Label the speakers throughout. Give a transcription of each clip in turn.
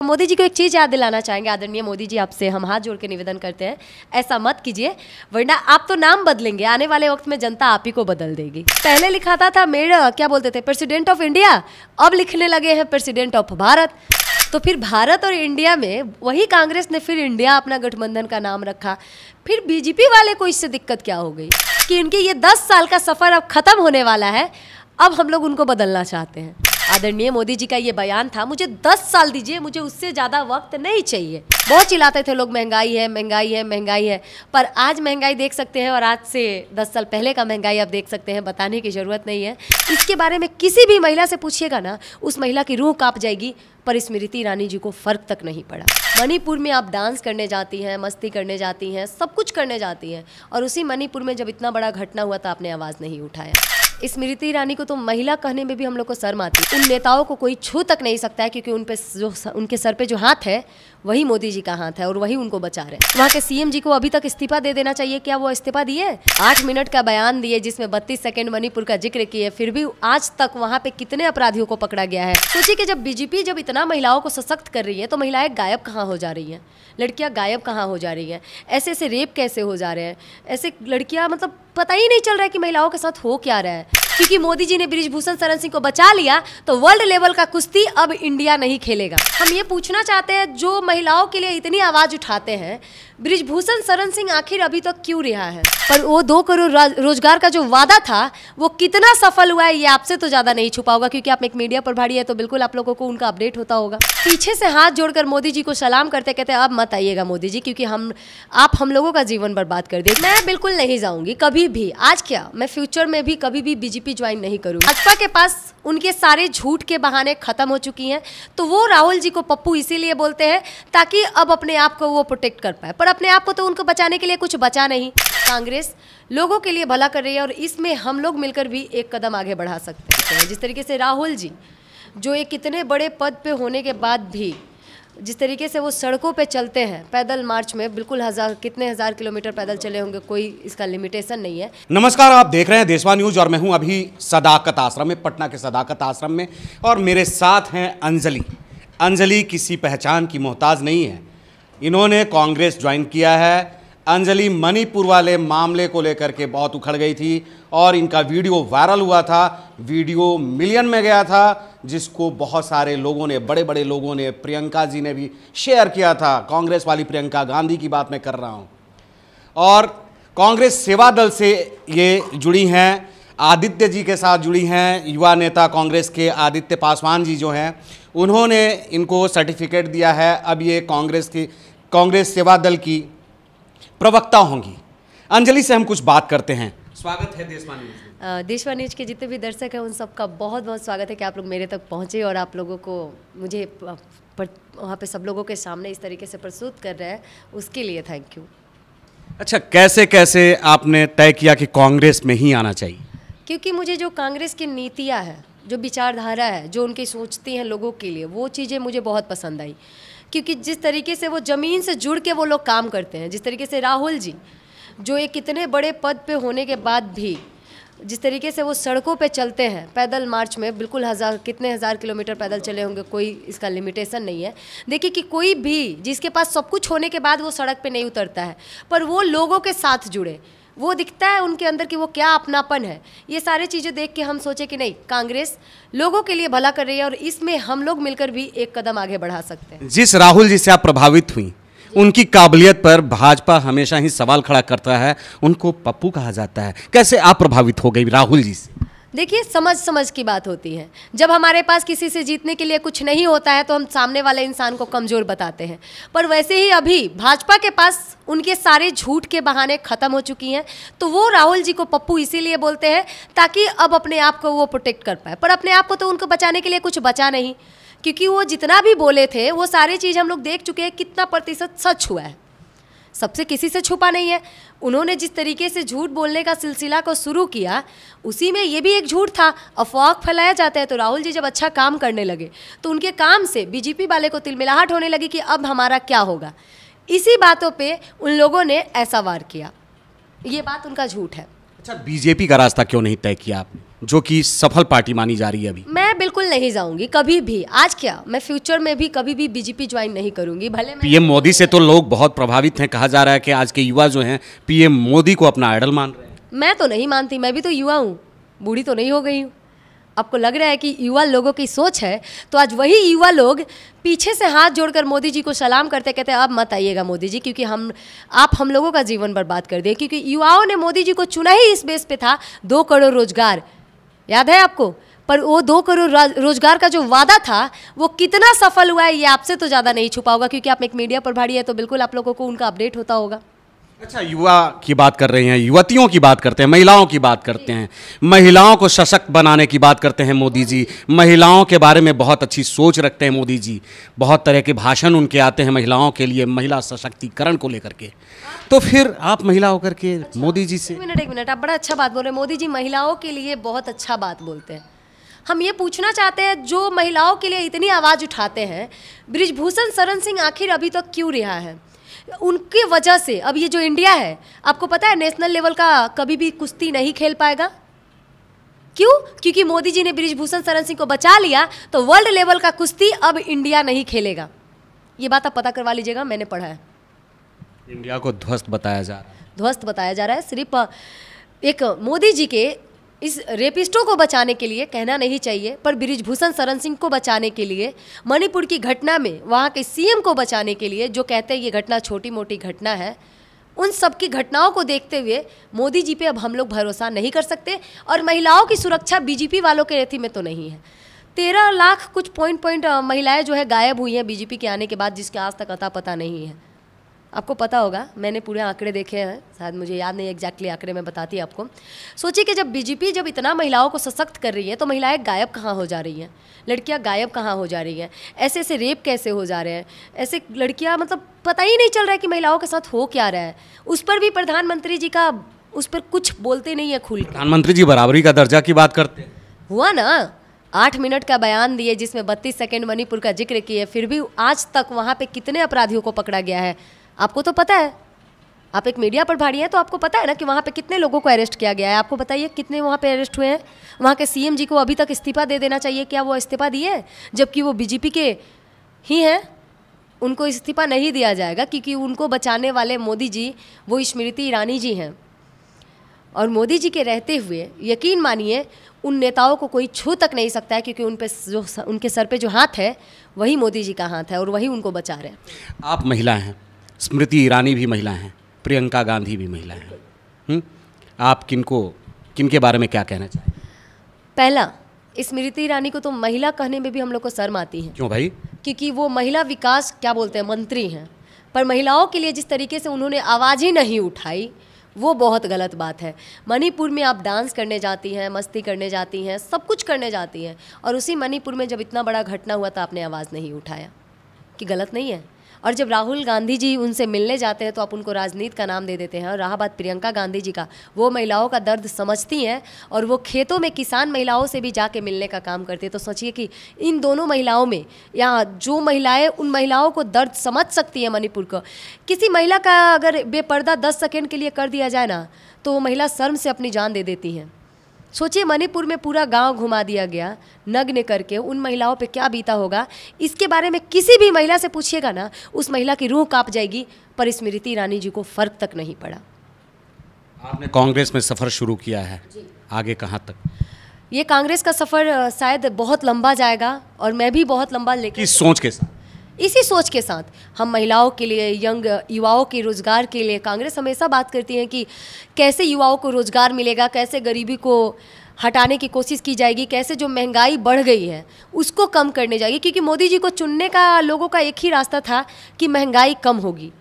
Speaker 1: मोदी जी को एक चीज़ याद दिलाना चाहेंगे। आदरणीय मोदी जी, आपसे हम हाथ जोड़ के निवेदन करते हैं, ऐसा मत कीजिए, वरना आप तो नाम बदलेंगे, आने वाले वक्त में जनता आप ही को बदल देगी। पहले लिखाता था क्या बोलते थे, प्रेसिडेंट ऑफ इंडिया, अब लिखने लगे हैं प्रेसिडेंट ऑफ भारत। तो फिर भारत और इंडिया में वही कांग्रेस ने फिर इंडिया अपना गठबंधन का नाम रखा। फिर बीजेपी वाले को इससे दिक्कत क्या हो गई कि इनके ये 10 साल का सफर अब खत्म होने वाला है, अब हम लोग उनको बदलना चाहते हैं। आदरणीय मोदी जी का ये बयान था, मुझे 10 साल दीजिए, मुझे उससे ज़्यादा वक्त नहीं चाहिए। बहुत चिल्लाते थे लोग, महंगाई है महंगाई है महंगाई है, पर आज महंगाई देख सकते हैं और आज से 10 साल पहले का महंगाई आप देख सकते हैं, बताने की ज़रूरत नहीं है। इसके बारे में किसी भी महिला से पूछिएगा ना, उस महिला की रूह कांप जाएगी, पर स्मृति ईरानी जी को फ़र्क तक नहीं पड़ा। मणिपुर में आप डांस करने जाती हैं, मस्ती करने जाती हैं, सब कुछ करने जाती हैं, और उसी मणिपुर में जब इतना बड़ा घटना हुआ तो आपने आवाज़ नहीं उठाया। स्मृति ईरानी को तो महिला कहने में भी हम लोग को शर्म आती है। उन नेताओं को कोई छू तक नहीं सकता है, क्योंकि उनके सर पे जो हाथ है वही मोदी जी का हाथ है और वही उनको बचा रहे हैं। वहाँ के सीएम जी को अभी तक इस्तीफा दे देना चाहिए। क्या वो इस्तीफा दिए? 8 मिनट का बयान दिए जिसमें 32 सेकंड मणिपुर का जिक्र किए, फिर भी आज तक वहाँ पे कितने अपराधियों को पकड़ा गया है। सोचिए कि जब बीजेपी जब इतना महिलाओं को सशक्त कर रही है तो महिलाएं गायब कहाँ हो जा रही हैं, लड़कियां गायब कहाँ हो जा रही हैं, ऐसे ऐसे रेप कैसे हो जा रहे हैं, ऐसे लड़कियां, मतलब पता ही नहीं चल रहा है कि महिलाओं के साथ हो क्या रहा है। क्योंकि मोदी जी ने बृजभूषण शरण सिंह को बचा लिया तो वर्ल्ड लेवल का कुश्ती अब इंडिया नहीं खेलेगा। हम ये पूछना चाहते हैं, जो महिलाओं के लिए इतनी आवाज़ उठाते हैं, बृजभूषण शरण सिंह आखिर अभी तक क्यों रिहा है? पर वो 2 करोड़ रोजगार का जो वादा था वो कितना सफल हुआ है, ये आपसे तो ज़्यादा नहीं छुपा होगा, क्योंकि आप एक मीडिया प्रभारी है तो बिल्कुल आप लोगों को उनका अपडेट होता होगा। पीछे से हाथ जोड़कर मोदी जी को सलाम करते कहते अब मत आइएगा मोदी जी, क्योंकि आप हम लोगों का जीवन बर्बाद कर दिए। मैं बिल्कुल नहीं जाऊंगी कभी भी, आज क्या, मैं फ्यूचर में भी कभी भी बीजेपी ज्वाइन नहीं करूँगी। भाजपा के पास उनके सारे झूठ के बहाने खत्म हो चुकी हैं, तो वो राहुल जी को पप्पू इसीलिए बोलते हैं ताकि अब अपने आप को वो प्रोटेक्ट कर पाए, पर अपने आप को तो उनको बचाने के लिए कुछ बचा नहीं। कांग्रेस लोगों के लिए भला कर रही है और इसमें हम लोग मिलकर भी एक कदम आगे बढ़ा सकते हैं। जिस तरीके से राहुल जी, जो एक इतने बड़े पद पे होने के बाद भी जिस तरीके से वो सड़कों पे चलते हैं, पैदल मार्च में बिल्कुल कितने हजार किलोमीटर पैदल चले होंगे, कोई इसका लिमिटेशन नहीं है।
Speaker 2: नमस्कार, आप देख रहे हैं देशवा न्यूज और मैं हूं अभी सदाकत आश्रम में, पटना के सदाकत आश्रम में, और मेरे साथ हैं अंजलि। अंजलि किसी पहचान की मोहताज नहीं है, इन्होंने कांग्रेस ज्वाइन किया है। अंजलि मणिपुर वाले मामले को लेकर के बहुत उखड़ गई थी और इनका वीडियो वायरल हुआ था, वीडियो मिलियन में गया था, जिसको बहुत सारे लोगों ने, बड़े बड़े लोगों ने, प्रियंका जी ने भी शेयर किया था। कांग्रेस वाली प्रियंका गांधी की बात मैं कर रहा हूं। और कांग्रेस सेवा दल से ये जुड़ी हैं, आदित्य जी के साथ जुड़ी हैं, युवा नेता कांग्रेस के आदित्य पासवान जी जो हैं, उन्होंने इनको सर्टिफिकेट दिया है। अब ये कांग्रेस सेवा दल की प्रवक्ता होंगी। अंजलि से हम कुछ बात करते हैं। स्वागत है देशवा न्यूज में।
Speaker 1: देशवा न्यूज के जितने भी दर्शक हैं उन सबका बहुत बहुत स्वागत है कि आप लोग मेरे तक पहुंचे और आप लोगों को मुझे वहाँ पे सब लोगों के सामने इस तरीके से प्रस्तुत कर रहे हैं, उसके लिए थैंक यू।
Speaker 2: अच्छा, कैसे कैसे आपने तय किया कि कांग्रेस में ही आना चाहिए?
Speaker 1: क्योंकि मुझे जो कांग्रेस की नीतियाँ हैं, जो विचारधारा है, जो उनकी सोचती हैं लोगों के लिए, वो चीज़ें मुझे बहुत पसंद आई। क्योंकि जिस तरीके से वो ज़मीन से जुड़ के वो लोग काम करते हैं, जिस तरीके से राहुल जी, जो एक इतने बड़े पद पे होने के बाद भी जिस तरीके से वो सड़कों पे चलते हैं, पैदल मार्च में बिल्कुल कितने हजार किलोमीटर पैदल चले होंगे, कोई इसका लिमिटेशन नहीं है। देखिए कि कोई भी जिसके पास सब कुछ होने के बाद वो सड़क पे नहीं उतरता है, पर वो लोगों के साथ जुड़े, वो दिखता है उनके अंदर कि वो क्या अपनापन है। ये सारी चीज़ें देख के हम सोचे कि नहीं, कांग्रेस लोगों के लिए भला कर रही है और इसमें हम लोग मिलकर भी एक कदम आगे बढ़ा सकते हैं।
Speaker 2: जिस राहुल जी से आप प्रभावित हुई, उनकी काबिलियत पर भाजपा हमेशा ही सवाल खड़ा करता है, उनको पप्पू कहा जाता है। कैसे आप प्रभावित हो गई राहुल जी से?
Speaker 1: देखिए, समझ की बात होती है। जब हमारे पास किसी से जीतने के लिए कुछ नहीं होता है तो हम सामने वाले इंसान को कमज़ोर बताते हैं, पर वैसे ही अभी भाजपा के पास उनके सारे झूठ के बहाने ख़त्म हो चुकी हैं, तो वो राहुल जी को पप्पू इसीलिए बोलते हैं ताकि अब अपने आप को वो प्रोटेक्ट कर पाए, पर अपने आप को तो उनको बचाने के लिए कुछ बचा नहीं। क्योंकि वो जितना भी बोले थे वो सारी चीज़ हम लोग देख चुके हैं, कितना प्रतिशत सच हुआ है, सबसे किसी से छुपा नहीं है। उन्होंने जिस तरीके से झूठ बोलने का सिलसिला को शुरू किया, उसी में ये भी एक झूठ था। अफवाह फैलाया जाता है, तो राहुल जी जब अच्छा काम करने लगे तो उनके काम से बीजेपी वाले को तिलमिलाहट होने लगी कि अब हमारा क्या होगा। इसी बातों पे उन लोगों ने ऐसा वार किया, ये बात उनका झूठ है।
Speaker 2: अच्छा, बीजेपी का रास्ता क्यों नहीं तय किया आपने? जो कि सफल पार्टी मानी जा रही है अभी?
Speaker 1: मैं बिल्कुल नहीं जाऊंगी कभी भी। आज क्या, मैं फ्यूचर में भी कभी भी बीजेपी ज्वाइन नहीं करूंगी। भले मैं
Speaker 2: पीएम मोदी से तो लोग बहुत प्रभावित हैं, कहा जा रहा है कि आज के युवा जो हैं पीएम मोदी को अपना आइडल मान रहे हैं।
Speaker 1: मैं तो नहीं मानती, मैं भी तो युवा हूँ, बूढ़ी तो नहीं हो गई हूँ। आपको लग रहा है कि युवा लोगों की सोच है, तो आज वही युवा लोग पीछे से हाथ जोड़कर मोदी जी को सलाम करते कहते हैं अब मत आइएगा मोदी जी, क्योंकि आप हम लोगों का जीवन बर्बाद कर दिए। क्योंकि युवाओं ने मोदी जी को चुना ही इस बेस पे था 2 करोड़ रोजगार, याद है आपको? पर वो 2 करोड़ रोजगार का जो वादा था वो कितना सफल हुआ है ये आपसे तो ज़्यादा नहीं छुपा होगा, क्योंकि आप एक मीडिया प्रभारी है तो बिल्कुल आप लोगों को उनका अपडेट होता होगा।
Speaker 2: अच्छा, युवा की बात कर रही हैं, युवतियों की बात करते हैं, महिलाओं की बात करते हैं, महिलाओं को सशक्त बनाने की बात करते हैं मोदी जी। महिलाओं के बारे में बहुत अच्छी सोच रखते हैं मोदी जी, बहुत तरह के भाषण उनके आते हैं महिलाओं के लिए, महिला सशक्तिकरण को लेकर के। तो फिर आप महिला होकर के मोदी जी से
Speaker 1: एक मिनट, आप बड़ा अच्छा बात बोल रहे हैं। मोदी जी महिलाओं के लिए बहुत अच्छा बात बोलते हैं। हम ये पूछना चाहते हैं, जो महिलाओं के लिए इतनी आवाज़ उठाते हैं, बृजभूषण शरण सिंह आखिर अभी तक क्यों रिहा है? उनकी वजह से अब ये जो इंडिया है, आपको पता है नेशनल लेवल का कभी भी कुश्ती नहीं खेल पाएगा। क्यों? क्योंकि मोदी जी ने बृजभूषण शरण सिंह को बचा लिया, तो वर्ल्ड लेवल का कुश्ती अब इंडिया नहीं खेलेगा। ये बात आप पता करवा लीजिएगा, मैंने पढ़ा है।
Speaker 2: इंडिया को ध्वस्त बताया जा रहा है।
Speaker 1: ध्वस्त बताया जा रहा है। सिर्फ एक मोदी जी के इस रेपिस्टों को बचाने के लिए कहना नहीं चाहिए, पर बृजभूषण शरण सिंह को बचाने के लिए, मणिपुर की घटना में वहाँ के सीएम को बचाने के लिए, जो कहते हैं ये घटना छोटी मोटी घटना है, उन सब की घटनाओं को देखते हुए मोदी जी पे अब हम लोग भरोसा नहीं कर सकते। और महिलाओं की सुरक्षा बीजेपी वालों के रेती में तो नहीं है। 13 लाख कुछ पॉइंट महिलाएं जो है गायब हुई हैं बीजेपी के आने के बाद, जिसके आज तक अता पता नहीं है। आपको पता होगा, मैंने पूरे आंकड़े देखे हैं, शायद मुझे याद नहीं एग्जैक्टली आंकड़े मैं बताती आपको। सोचिए कि जब बीजेपी जब इतना महिलाओं को सशक्त कर रही है, तो महिलाएं गायब कहाँ हो जा रही हैं, लड़कियां गायब कहाँ हो जा रही हैं, ऐसे ऐसे रेप कैसे हो जा रहे हैं, ऐसे लड़कियां, मतलब पता ही नहीं चल रहा है कि महिलाओं के साथ हो क्या रहा है। उस पर भी प्रधानमंत्री जी का उस पर कुछ बोलते नहीं है खुल के।
Speaker 2: प्रधानमंत्री जी बराबरी का दर्जा की बात करते हैं।
Speaker 1: हुआ ना, 8 मिनट का बयान दिए जिसमें 32 सेकेंड मणिपुर का जिक्र किए, फिर भी आज तक वहाँ पे कितने अपराधियों को पकड़ा गया है आपको तो पता है। आप एक मीडिया प्रभारी हैं तो आपको पता है ना कि वहाँ पे कितने लोगों को अरेस्ट किया गया है। आपको बताइए कितने वहाँ पे अरेस्ट हुए हैं। वहाँ के सीएम जी को अभी तक इस्तीफा दे देना चाहिए, क्या वो इस्तीफा दिए? जबकि वो बीजेपी के ही हैं, उनको इस्तीफा नहीं दिया जाएगा, क्योंकि उनको बचाने वाले मोदी जी, वो स्मृति ईरानी जी हैं। और मोदी जी के रहते हुए यकीन मानिए उन नेताओं को कोई छू तक नहीं सकता है, क्योंकि उन पे जो उनके सर पे जो हाथ है वही मोदी जी का हाथ है और वही उनको बचा रहे हैं।
Speaker 2: आप महिला हैं, स्मृति ईरानी भी महिला हैं, प्रियंका गांधी भी महिला हैं। आप किनके बारे में क्या कहना चाहें?
Speaker 1: पहला, स्मृति ईरानी को तो महिला कहने में भी हम लोग को शर्म आती है।
Speaker 2: क्यों भाई?
Speaker 1: क्योंकि वो महिला विकास क्या बोलते हैं मंत्री हैं, पर महिलाओं के लिए जिस तरीके से उन्होंने आवाज़ ही नहीं उठाई, वो बहुत गलत बात है। मणिपुर में आप डांस करने जाती हैं, मस्ती करने जाती हैं, सब कुछ करने जाती हैं, और उसी मणिपुर में जब इतना बड़ा घटना हुआ तो आपने आवाज़ नहीं उठाया कि गलत नहीं है। और जब राहुल गांधी जी उनसे मिलने जाते हैं तो आप उनको राजनीति का नाम दे देते हैं। और रहा बात प्रियंका गांधी जी का, वो महिलाओं का दर्द समझती हैं और वो खेतों में किसान महिलाओं से भी जाके मिलने का काम करती है। तो सोचिए कि इन दोनों महिलाओं में, या जो महिलाएं उन महिलाओं को दर्द समझ सकती है मणिपुर का, किसी महिला का अगर बेपर्दा 10 सेकेंड के लिए कर दिया जाए ना, तो वो महिला शर्म से अपनी जान दे देती हैं। सोचिए मणिपुर में पूरा गांव घुमा दिया गया नग्न करके, उन महिलाओं पे क्या बीता होगा। इसके बारे में किसी भी महिला से पूछिएगा ना, उस महिला की रूह कांप जाएगी। पर स्मृति ईरानी जी को फर्क तक नहीं पड़ा।
Speaker 2: आपने कांग्रेस में सफ़र शुरू किया है, आगे कहाँ तक?
Speaker 1: ये कांग्रेस का सफ़र शायद बहुत लंबा जाएगा, और मैं भी बहुत लंबा लेकर,
Speaker 2: किस सोच के साथ?
Speaker 1: इसी सोच के साथ हम महिलाओं के लिए, यंग युवाओं के रोज़गार के लिए, कांग्रेस हमेशा बात करती है कि कैसे युवाओं को रोज़गार मिलेगा, कैसे गरीबी को हटाने की कोशिश की जाएगी, कैसे जो महंगाई बढ़ गई है उसको कम करने जाएगी। क्योंकि मोदी जी को चुनने का लोगों का एक ही रास्ता था कि महंगाई कम होगी।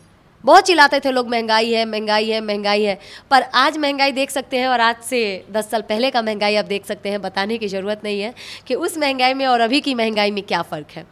Speaker 1: बहुत चिल्लाते थे लोग, महंगाई है महंगाई है महंगाई है, पर आज महंगाई देख सकते हैं और आज से 10 साल पहले का महंगाई आप देख सकते हैं। बताने की ज़रूरत नहीं है कि उस महंगाई में और अभी की महंगाई में क्या फ़र्क है।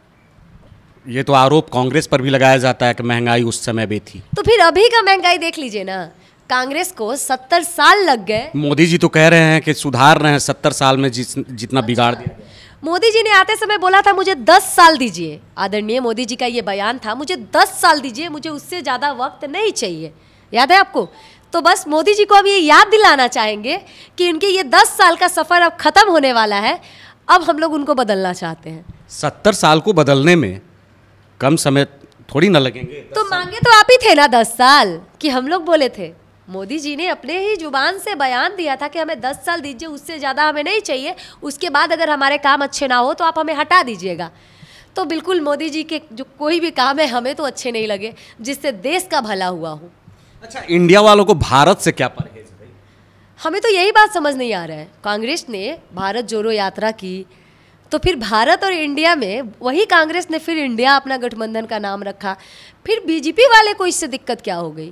Speaker 2: ये तो आरोप कांग्रेस पर भी लगाया जाता है कि महंगाई उस समय भी थी।
Speaker 1: तो फिर अभी का महंगाई देख लीजिए ना, कांग्रेस को 70 साल लग गए।
Speaker 2: मोदी जी तो कह रहे हैं कि सुधार रहे हैं 70 साल में जितना बिगाड़ दिया।
Speaker 1: मोदी जी ने आते समय बोला था मुझे 10 साल दीजिए। आदरणीय मोदी जी का ये बयान था, मुझे 10 साल दीजिए, मुझे उससे ज़्यादा वक्त नहीं चाहिए। याद है आपको? तो बस मोदी जी को हम ये याद दिलाना चाहेंगे कि उनके ये 10 साल का सफर अब खत्म होने वाला है। अब हम लोग उनको बदलना चाहते हैं।
Speaker 2: 70 साल को बदलने में कम समय थोड़ी ना लगेंगे।
Speaker 1: तो मांगे तो आप ही थे ना 10 साल कि हम लोग बोले थे। मोदी जी ने अपने ही जुबान से बयान दिया था कि हमें 10 साल दीजिए, उससे ज़्यादा हमें नहीं चाहिए। उसके बाद अगर हमारे काम अच्छे ना हो तो आप हमें हटा दीजिएगा। तो बिल्कुल मोदी जी के जो कोई भी काम है हमें तो अच्छे नहीं लगे जिससे देश का भला हुआ हो।
Speaker 2: अच्छा, इंडिया वालों को भारत से क्या परहेज है भाई?
Speaker 1: हमें तो यही बात समझ नहीं आ रहा है। कांग्रेस ने भारत जोड़ो यात्रा की तो फिर भारत और इंडिया में वही कांग्रेस ने फिर इंडिया अपना गठबंधन का नाम रखा। फिर बीजेपी वाले को इससे दिक्कत क्या हो गई?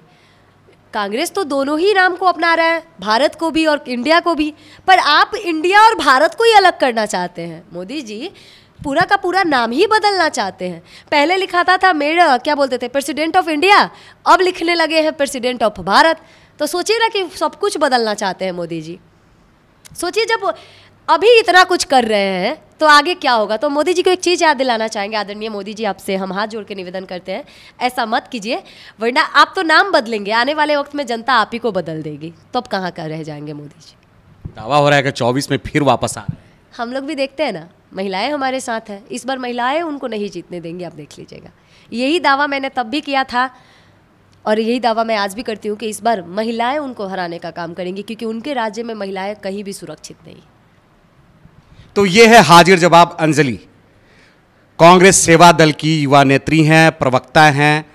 Speaker 1: कांग्रेस तो दोनों ही नाम को अपना रहा है, भारत को भी और इंडिया को भी। पर आप इंडिया और भारत को ही अलग करना चाहते हैं। मोदी जी पूरा का पूरा नाम ही बदलना चाहते हैं। पहले लिखाता था क्या बोलते थे, प्रेसिडेंट ऑफ इंडिया, अब लिखने लगे हैं प्रेसिडेंट ऑफ भारत। तो सोचिए ना कि सब कुछ बदलना चाहते हैं मोदी जी। सोचिए जब अभी इतना कुछ कर रहे हैं तो आगे क्या होगा। तो मोदी जी को एक चीज़ याद दिलाना चाहेंगे, आदरणीय मोदी जी आपसे हम हाथ जोड़ के निवेदन करते हैं, ऐसा मत कीजिए, वरना आप तो नाम बदलेंगे, आने वाले वक्त में जनता आप ही को बदल देगी। तो अब कहाँ का रह जाएंगे मोदी जी।
Speaker 2: दावा हो रहा है कि 24 में फिर वापस आ रहे हैं।
Speaker 1: हम लोग भी देखते हैं ना, महिलाएं हमारे साथ हैं। इस बार महिलाएं उनको नहीं जीतने देंगी, आप देख लीजिएगा। यही दावा मैंने तब भी किया था और यही दावा मैं आज भी करती हूँ कि इस बार महिलाएं उनको हराने का काम करेंगी, क्योंकि उनके राज्य में महिलाएं कहीं भी सुरक्षित नहीं।
Speaker 2: तो ये है हाजिर जवाब अंजलि, कांग्रेस सेवा दल की युवा नेत्री हैं, प्रवक्ता हैं,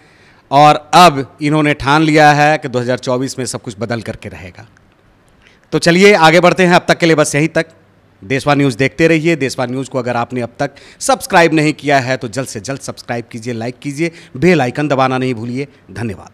Speaker 2: और अब इन्होंने ठान लिया है कि 2024 में सब कुछ बदल करके रहेगा। तो चलिए आगे बढ़ते हैं। अब तक के लिए बस यहीं तक। देशवा न्यूज़ देखते रहिए। देशवा न्यूज़ को अगर आपने अब तक सब्सक्राइब नहीं किया है तो जल्द से जल्द सब्सक्राइब कीजिए, लाइक कीजिए, बेल आइकन दबाना नहीं भूलिए। धन्यवाद।